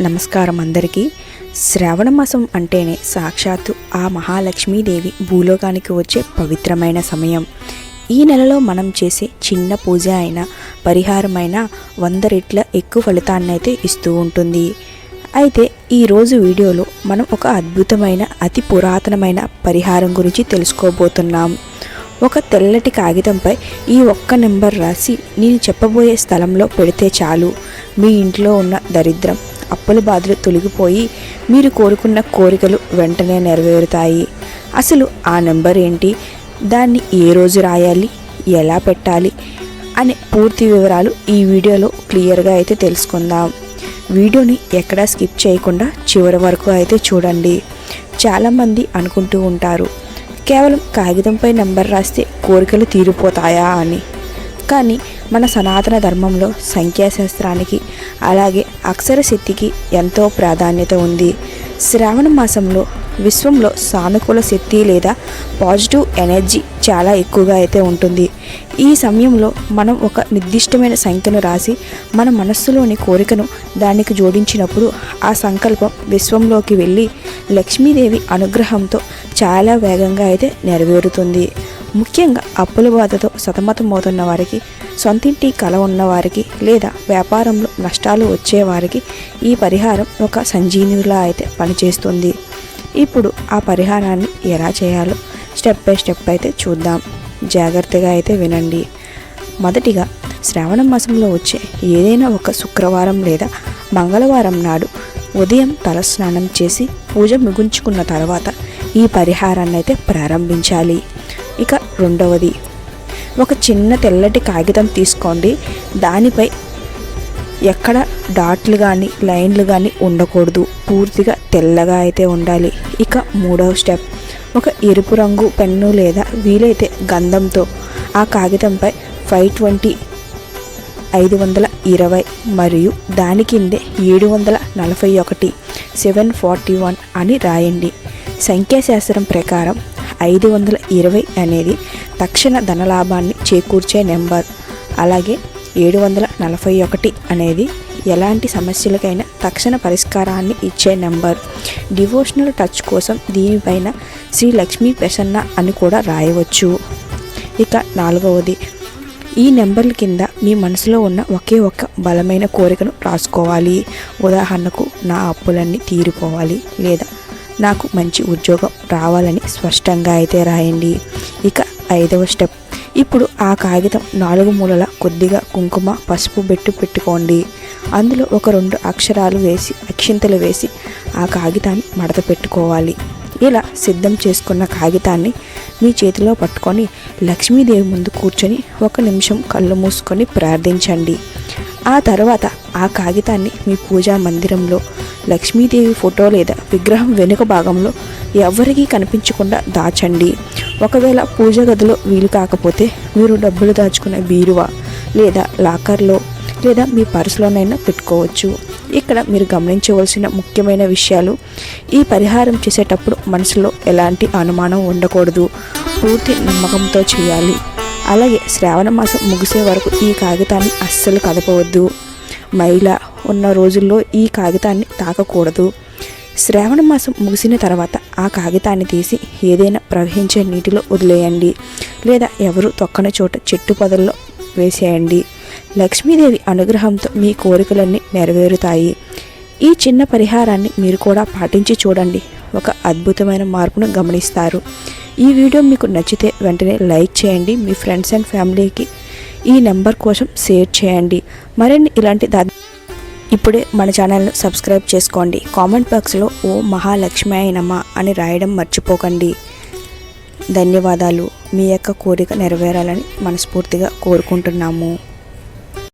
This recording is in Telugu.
నమస్కారం అందరికీ. శ్రావణ మాసం అంటేనే సాక్షాత్తు ఆ మహాలక్ష్మీదేవి భూలోకానికి వచ్చే పవిత్రమైన సమయం. ఈ నెలలో మనం చేసే చిన్న పూజ అయినా పరిహారమైన 100 రెట్ల ఎక్కువ ఫలితాన్ని అయితే ఇస్తూ ఉంటుంది. అయితే ఈరోజు వీడియోలో మనం ఒక అద్భుతమైన అతి పురాతనమైన పరిహారం గురించి తెలుసుకోబోతున్నాం. ఒక తెల్లటి కాగితంపై ఈ ఒక్క నెంబర్ రాసి నేను చెప్పబోయే స్థలంలో పెడితే చాలు, మీ ఇంట్లో ఉన్న దరిద్రం అప్పుల బాధలు తొలగిపోయి మీరు కోరుకున్న కోరికలు వెంటనే నెరవేరుతాయి. అసలు ఆ నెంబర్ ఏంటి, దాన్ని ఏ రోజు రాయాలి, ఎలా పెట్టాలి అనే పూర్తి వివరాలు ఈ వీడియోలో క్లియర్గా అయితే తెలుసుకుందాం. వీడియోని ఎక్కడా స్కిప్ చేయకుండా చివరి వరకు అయితే చూడండి. చాలామంది అనుకుంటూ ఉంటారు, కేవలం కాగితంపై నెంబర్ రాస్తే కోరికలు తీరిపోతాయా అని. కానీ మన సనాతన ధర్మంలో సంఖ్యాశాస్త్రానికి అలాగే అక్షర శక్తికి ఎంతో ప్రాధాన్యత ఉంది. శ్రావణ మాసంలో విశ్వంలో సానుకూల శక్తి లేదా పాజిటివ్ ఎనర్జీ చాలా ఎక్కువగా అయితే ఉంటుంది. ఈ సమయంలో మనం ఒక నిర్దిష్టమైన సంఖ్యను రాసి మన మనస్సులోని కోరికను దానికి జోడించినప్పుడు ఆ సంకల్పం విశ్వంలోకి వెళ్ళి లక్ష్మీదేవి అనుగ్రహంతో చాలా వేగంగా అయితే నెరవేరుతుంది. ముఖ్యంగా అప్పుల బాధతో సతమతమవుతున్న వారికి, సొంతింటి కల ఉన్నవారికి లేదా వ్యాపారంలో నష్టాలు వచ్చేవారికి ఈ పరిహారం ఒక సంజీవినిలా అయితే పనిచేస్తుంది. ఇప్పుడు ఆ పరిహారాన్ని ఎలా చేయాలో స్టెప్ బై స్టెప్ అయితే చూద్దాం. జాగ్రత్తగా అయితే వినండి. మొదటిగా శ్రావణ మాసంలో వచ్చే ఏదైనా ఒక శుక్రవారం లేదా మంగళవారం నాడు ఉదయం తలస్నానం చేసి పూజ ముగించుకున్న తర్వాత ఈ పరిహారాన్ని అయితే ప్రారంభించాలి. ఇక రెండవది, ఒక చిన్న తెల్లటి కాగితం తీసుకోండి. దానిపై ఎక్కడ డాట్లు కానీ లైన్లు కానీ ఉండకూడదు, పూర్తిగా తెల్లగా అయితే ఉండాలి. ఇక మూడవ స్టెప్, ఒక ఎరుపు రంగు పెన్ను లేదా వీలైతే గంధంతో ఆ కాగితంపై 520 520 మరియు దాని కిందే 741 741 అని రాయండి. సంఖ్యాశాస్త్రం ప్రకారం 520 అనేది తక్షణ ధనలాభాన్ని చేకూర్చే నెంబర్. అలాగే 741 అనేది ఎలాంటి సమస్యలకైనా తక్షణ పరిష్కారాన్ని ఇచ్చే నెంబర్. డివోషనల్ టచ్ కోసం దీనిపైన శ్రీ లక్ష్మీ ప్రసన్న అని కూడా రాయవచ్చు. ఇక నాలుగవది, ఈ నెంబర్ల కింద మీ మనసులో ఉన్న ఒకే ఒక్క బలమైన కోరికను రాసుకోవాలి. ఉదాహరణకు, నా అప్పులన్నీ తీరిపోవాలి లేదా నాకు మంచి ఉద్యోగం రావాలని స్పష్టంగా అయితే రాయండి. ఇక ఐదవ స్టెప్, ఇప్పుడు ఆ కాగితం 4 మూలల కొద్దిగా కుంకుమ పసుపు పెట్టుకోండి. అందులో ఒక 2 అక్షరాలు వేసి అక్షింతలు వేసి ఆ కాగితాన్ని మడత పెట్టుకోవాలి. ఇలా సిద్ధం చేసుకున్న కాగితాన్ని మీ చేతిలో పట్టుకొని లక్ష్మీదేవి ముందు కూర్చొని 1 నిమిషం కళ్ళు మూసుకొని ప్రార్థించండి. ఆ తర్వాత ఆ కాగితాన్ని మీ పూజా మందిరంలో లక్ష్మీదేవి ఫోటో లేదా విగ్రహం వెనుక భాగంలో ఎవరికీ కనిపించకుండా దాచండి. ఒకవేళ పూజ గదిలో వీలు కాకపోతే మీరు డబ్బులు దాచుకునే బీరువా లేదా లాకర్లో లేదా మీ పర్సులోనైనా పెట్టుకోవచ్చు. ఇక్కడ మీరు గమనించవలసిన ముఖ్యమైన విషయాలు, ఈ పరిహారం చేసేటప్పుడు మనసులో ఎలాంటి అనుమానం ఉండకూడదు, పూర్తి నమ్మకంతో చేయాలి. అలాగే శ్రావణ మాసం ముగిసే వరకు ఈ కాగితాన్ని అస్సలు కదపవద్దు. మహిళ ఉన్న రోజుల్లో ఈ కాగితాన్ని తాకకూడదు. శ్రావణ మాసం ముగిసిన తర్వాత ఆ కాగితాన్ని తీసి ఏదైనా ప్రవహించే నీటిలో వదిలేయండి లేదా ఎవరు తొక్కని చోట చెట్టు పొదల్లో వేసేయండి. లక్ష్మీదేవి అనుగ్రహంతో మీ కోరికలన్నీ నెరవేరుతాయి. ఈ చిన్న పరిహారాన్ని మీరు కూడా పాటించి చూడండి, ఒక అద్భుతమైన మార్పును గమనిస్తారు. ఈ వీడియో మీకు నచ్చితే వెంటనే లైక్ చేయండి. మీ ఫ్రెండ్స్ అండ్ ఫ్యామిలీకి ఈ నెంబర్ కోసం షేర్ చేయండి. మరిన్ని ఇలాంటి ఇప్పుడే మన ఛానల్ను సబ్స్క్రైబ్ చేసుకోండి. కామెంట్ బాక్స్లో ఓ మహాలక్ష్మి నమ అని రాయడం మర్చిపోకండి. ధన్యవాదాలు. మీ యొక్క కోరిక నెరవేరాలని మనస్ఫూర్తిగా కోరుకుంటున్నాము.